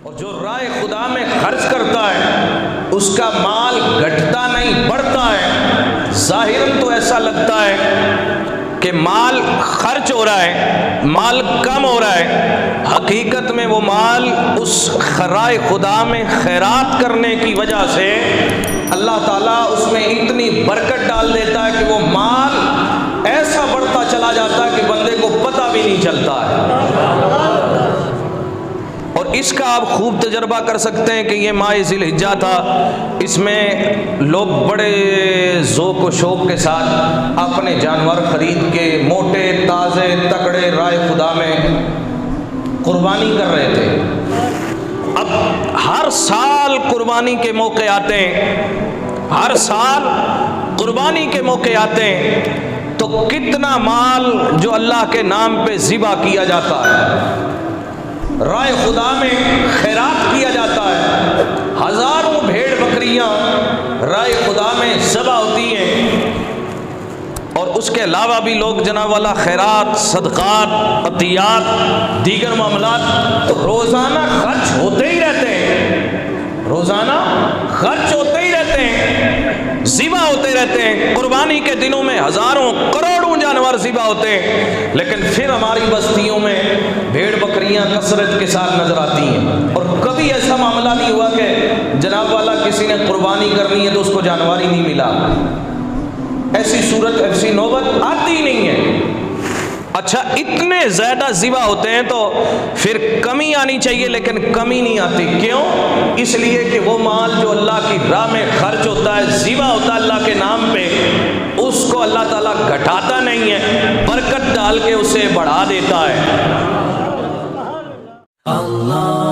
اور جو راہ خدا میں خرچ کرتا ہے اس کا مال گھٹتا نہیں بڑھتا ہے۔ ظاہراً تو ایسا لگتا ہے کہ مال خرچ ہو رہا ہے، مال کم ہو رہا ہے، حقیقت میں وہ مال اس راہ خدا میں خیرات کرنے کی وجہ سے اللہ تعالیٰ اس میں اتنی برکت ڈال دیتا ہے کہ وہ مال ایسا بڑھتا چلا جاتا ہے کہ بندے کو پتہ بھی نہیں چلتا ہے۔ اور اس کا آپ خوب تجربہ کر سکتے ہیں کہ یہ ماہ ذی الحجہ تھا، اس میں لوگ بڑے ذوق و شوق کے ساتھ اپنے جانور خرید کے موٹے تازے تکڑے راہ خدا میں قربانی کر رہے تھے۔ اب ہر سال قربانی کے موقع آتے ہیں، ہر سال قربانی کے موقع آتے ہیں، تو کتنا مال جو اللہ کے نام پہ ذبح کیا جاتا ہے، راہ خدا میں خیرات کیا جاتا ہے، ہزاروں بھیڑ بکریاں راہ خدا میں ذبح ہوتی ہیں، اور اس کے علاوہ بھی لوگ جناب والا خیرات، صدقات، عطیات، دیگر معاملات تو روزانہ خرچ ہوتے ہی رہتے ہیں، روزانہ خرچ ہوتے ہی رہتے ہیں، ذبح ہوتے رہتے ہیں۔ قربانی کے دنوں میں ہزاروں کروڑوں جانور ذبح ہوتے ہیں، لیکن پھر ہماری بستیوں میں بھیڑ بکریاں کثرت کے ساتھ نظر آتی ہیں، اور کبھی ایسا معاملہ نہیں ہوا کہ جناب والا کسی نے قربانی کرنی ہے تو اس کو جانور ہی نہیں ملا۔ ایسی صورت، ایسی نوبت آتی ہی نہیں ہے۔ اچھا، اتنے زیادہ ذبح ہوتے ہیں تو پھر کمی آنی چاہیے، لیکن کمی نہیں آتی۔ کیوں؟ اس لیے کہ وہ مال جو اللہ کی راہ میں خرچ ہوتا ہے، ذبح ہوتا ہے اللہ کے نام پہ، اس کو اللہ تعالیٰ گھٹاتا نہیں ہے، برکت ڈال کے اسے بڑھا دیتا ہے۔ اللہ